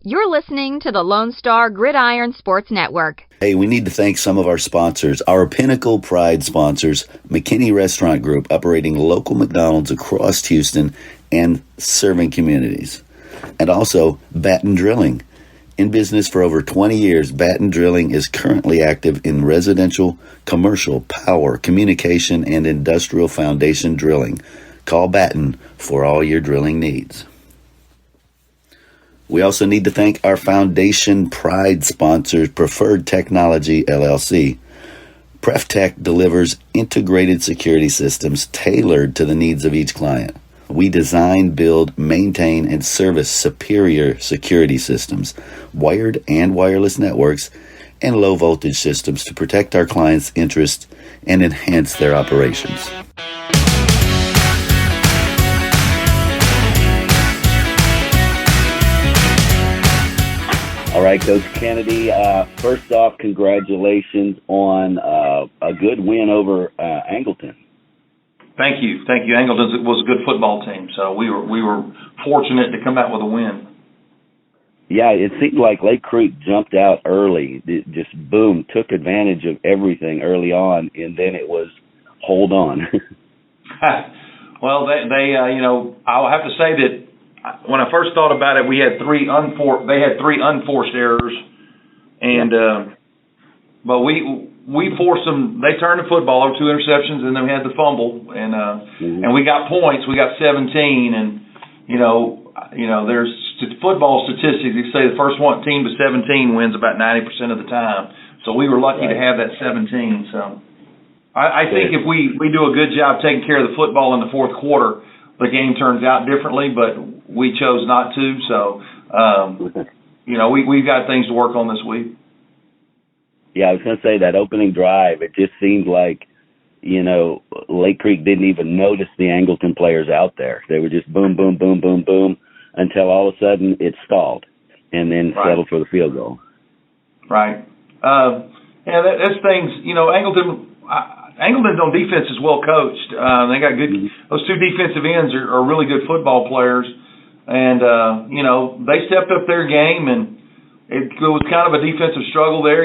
You're listening to the Lone Star Gridiron Sports Network. Hey, we need to thank some of our sponsors. Our Pinnacle Pride sponsors, McKinney Restaurant Group, operating local McDonald's across Houston and serving communities. And also Batten Drilling. In business for over 20 years, Batten Drilling is currently active in residential, commercial, power, communication, and industrial foundation drilling. Call Batten for all your drilling needs. We also need to thank our Foundation Pride sponsors, Preferred Technology, LLC. PrefTech delivers integrated security systems tailored to the needs of each client. We design, build, maintain, and service superior security systems, wired and wireless networks, and low-voltage systems to protect our clients' interests and enhance their operations. All right, Coach Kennedy, first off, congratulations on a good win over Angleton. Thank you. Angleton was a good football team, so we were fortunate to come out with a win. Yeah, it seemed like Lake Creek jumped out early, it just boom, took advantage of everything early on, and then it was hold on. Well, they I'll have to say that when I first thought about it, they had three unforced errors, and but we forced them. They turned the football over, 2 interceptions, and then we had the fumble, and we got points. We got 17, and there's football statistics. They say the first team to 17 wins about 90% of the time. So we were lucky to have that 17. So I think if we do a good job taking care of the football in the fourth quarter, the game turns out differently. But we chose not to. So we've got things to work on this week. Yeah, I was going to say that opening drive, it just seemed like, Lake Creek didn't even notice the Angleton players out there. They were just boom, boom, boom, boom, boom, until all of a sudden it stalled and then settled for the field goal. Right. That's things, Angleton on defense is well coached. They got good, those 2 defensive ends are really good football players. And, they stepped up their game, and it was kind of a defensive struggle there.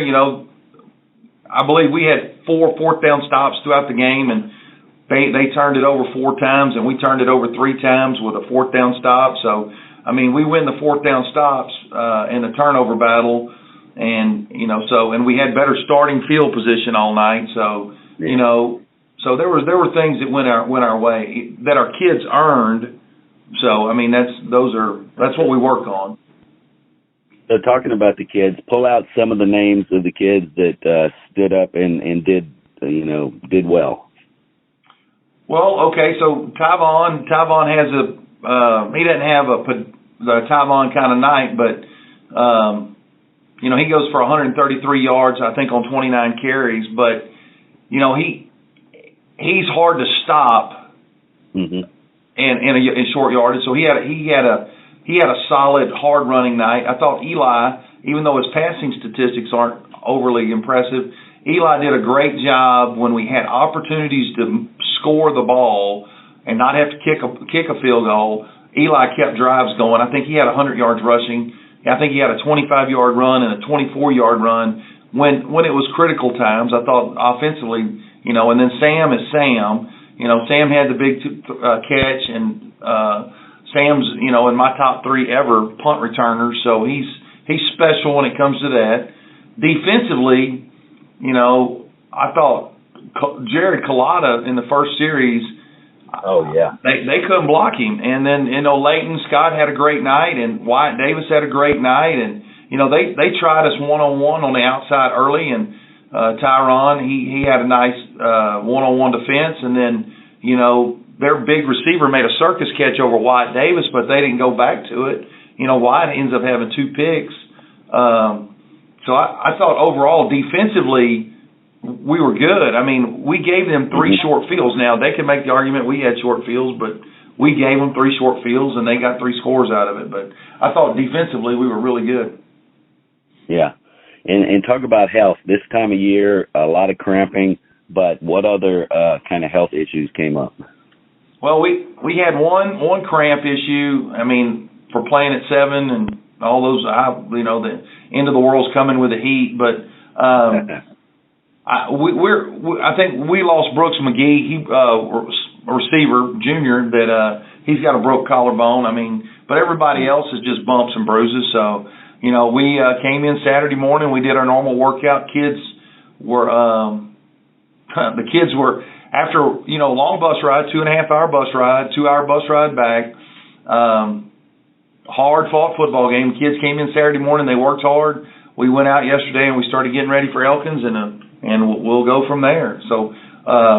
I believe we had 4 fourth down stops throughout the game, and they turned it over 4 times, and we turned it over 3 times with a 4th down stop. So, we win the 4th down stops in the turnover battle, and and we had better starting field position all night. So, so there were things that went our way that our kids earned. So, that's what we work on. So talking about the kids, pull out some of the names of the kids that stood up and did well. Well, okay, so Tyvon has he doesn't have the Tyvon kind of night, but he goes for 133 yards, I think, on 29 carries. But he's hard to stop in short yardage. So he had a solid, hard-running night. I thought Eli, even though his passing statistics aren't overly impressive, Eli did a great job when we had opportunities to score the ball and not have to kick a field goal. Eli kept drives going. I think he had 100 yards rushing. I think he had a 25-yard run and a 24-yard run when it was critical times. I thought offensively, and then Sam is Sam. Sam had the big catch, and Sam's, in my top 3 ever punt returners, so he's special when it comes to that. Defensively, I thought Jared Collada in the first series, they couldn't block him. And then, Leighton Scott had a great night, and Wyatt Davis had a great night, and they tried us one-on-one on the outside early, and Tyron, he had a nice one-on-one defense, and then, their big receiver made a circus catch over Wyatt Davis, but they didn't go back to it. Wyatt ends up having 2 picks. So I thought overall defensively we were good. We gave them 3 short fields. Now, they can make the argument we had short fields, but we gave them 3 short fields, and they got 3 scores out of it. But I thought defensively we were really good. Yeah. And talk about health. This time of year, a lot of cramping, but what other kind of health issues came up? Well, we had one cramp issue. For playing at 7 and all those, the end of the world's coming with the heat. But I think we lost Brooks McGee, a receiver, junior, that he's got a broke collarbone. I mean, but everybody else is just bumps and bruises. So, we came in Saturday morning. We did our normal workout. Kids were after long bus ride, 2.5-hour bus ride, 2-hour bus ride back. Hard fought football game. Kids came in Saturday morning. They worked hard. We went out yesterday and we started getting ready for Elkins, and we'll go from there. So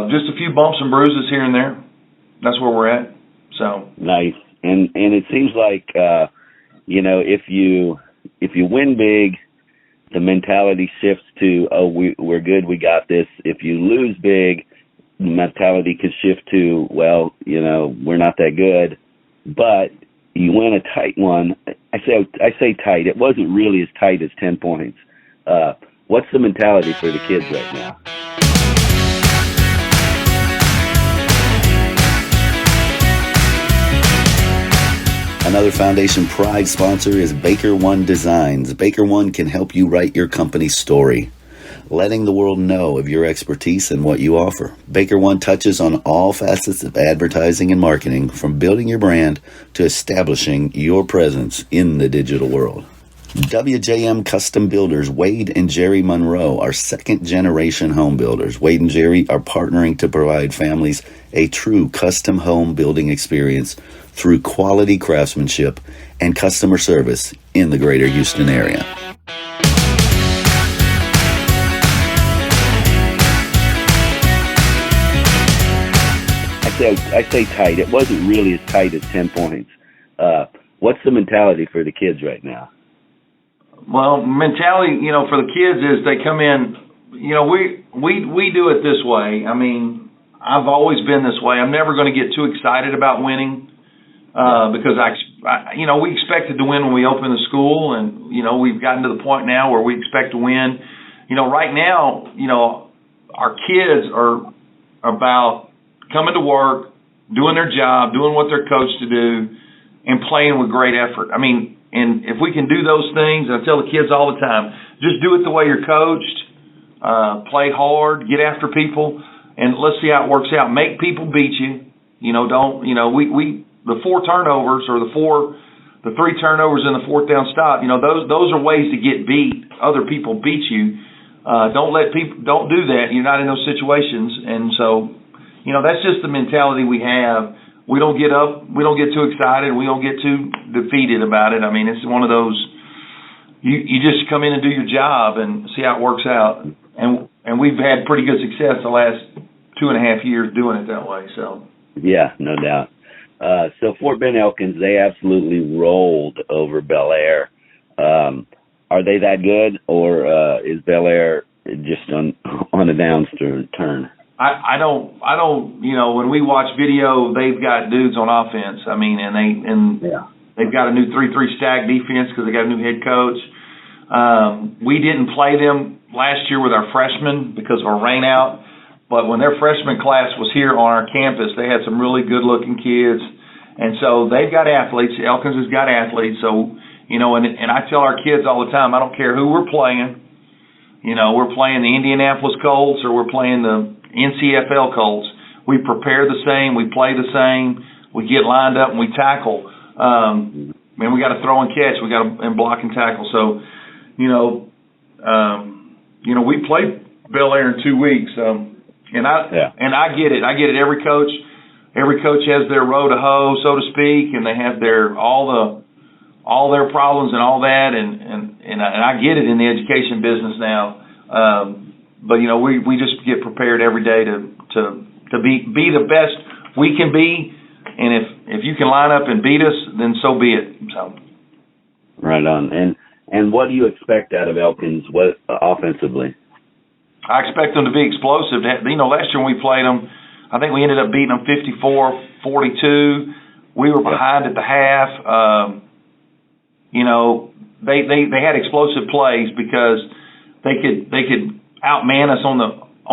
just a few bumps and bruises here and there. That's where we're at. So nice. And it seems like if you win big, the mentality shifts to, we're good, we got this. If you lose big, the mentality could shift to, we're not that good. But you win a tight one. I say tight. It wasn't really as tight as 10 points. What's the mentality for the kids right now? Another Foundation Pride sponsor is Baker One Designs. Baker One can help you write your company's story, letting the world know of your expertise and what you offer. Baker One touches on all facets of advertising and marketing, from building your brand to establishing your presence in the digital world. WJM Custom Builders, Wade and Jerry Monroe, are second-generation home builders. Wade and Jerry are partnering to provide families a true custom home building experience through quality craftsmanship and customer service in the greater Houston area. I say tight. It wasn't really as tight as 10 points. What's the mentality for the kids right now? Well, mentality, for the kids is they come in, we do it this way. I mean, I've always been this way. I'm never going to get too excited about winning because we expected to win when we opened the school, and, we've gotten to the point now where we expect to win. Right now, our kids are about coming to work, doing their job, doing what they're coached to do, and playing with great effort. I mean, and if we can do those things, and I tell the kids all the time, just do it the way you're coached, play hard, get after people, and let's see how it works out. Make people beat you. The 4 turnovers or the 3 turnovers and the 4th down stop, those are ways to get beat. Other people beat you. Don't do that. You're not in those situations. And so, that's just the mentality we have. We don't get too excited. We don't get too defeated about it. I mean, it's one of those, you just come in and do your job and see how it works out. And we've had pretty good success the last 2.5 years doing it that way. So yeah, no doubt. So Fort Bend Elkins, they absolutely rolled over Bel Air. Are they that good, or is Bel Air just on a downturn? I don't. When we watch video, they've got dudes on offense. I mean, they've got a new 3-3 stack defense because they got a new head coach. We didn't play them last year with our freshmen because of a rain out. But when their freshman class was here on our campus, they had some really good-looking kids. And so they've got athletes. Elkins has got athletes. So, and I tell our kids all the time, I don't care who we're playing. We're playing the Indianapolis Colts or we're playing the NCFL Colts. We prepare the same. We play the same. We get lined up and we tackle. We got to throw and catch. We got to block and tackle. So, we played Bel Air in 2 weeks. And I get it. I get it. Every coach has their row to hoe, so to speak, and they have all their problems and all that. And I get it in the education business now. But we just get prepared every day to be the best we can be. And if you can line up and beat us, then so be it. So right on. And what do you expect out of Elkins? What offensively? I expect them to be explosive. Last year when we played them, I think we ended up beating them 54-42. We were behind at the half. They had explosive plays because they could outman us on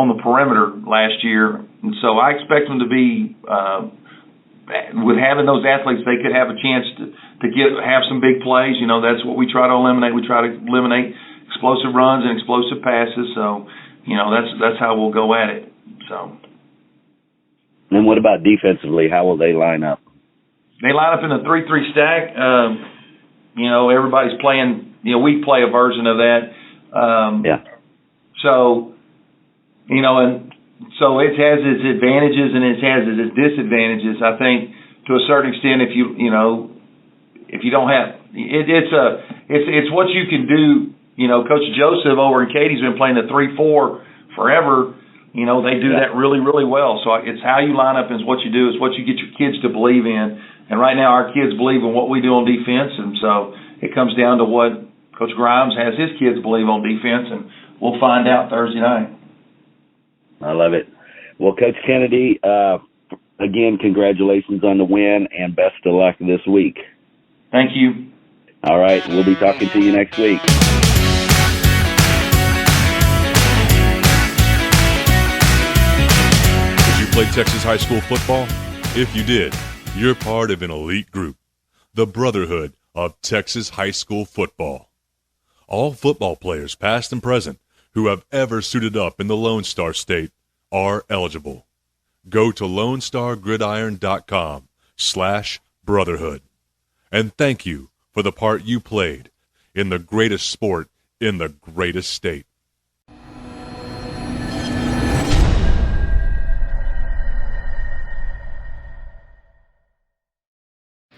the perimeter last year, and so I expect them to be with having those athletes, they could have a chance to have some big plays. You know, that's what we try to eliminate. We try to eliminate explosive runs and explosive passes. So, you know, that's how we'll go at it. So. And what about defensively? How will they line up? They line up in a 3-3 stack. You know, everybody's playing. You know, we play a version of that. Yeah. So, you know, and so it has its advantages and it has its disadvantages. I think to a certain extent, if you don't have it's what you can do. You know, Coach Joseph over in Katie's been playing the 3-4 forever. You know, they do that really, really well. So it's how you line up and it's what you do. It's what you get your kids to believe in. And right now our kids believe in what we do on defense. And so it comes down to what Coach Grimes has his kids believe on defense. And we'll find out Thursday night. I love it. Well, Coach Kennedy, again, congratulations on the win and best of luck this week. Thank you. All right. We'll be talking to you next week. Play Texas high school football? If you did, you're part of an elite group, the Brotherhood of Texas High School Football. All football players, past and present, who have ever suited up in the Lone Star State are eligible. Go to LoneStarGridiron.com/brotherhood. And thank you for the part you played in the greatest sport in the greatest state.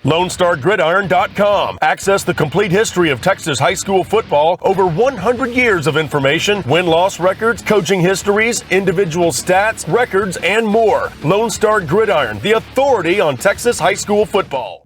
LoneStarGridiron.com. Access the complete history of Texas high school football, over 100 years of information, win-loss records, coaching histories, individual stats, records, and more. Lone Star Gridiron, the authority on Texas high school football.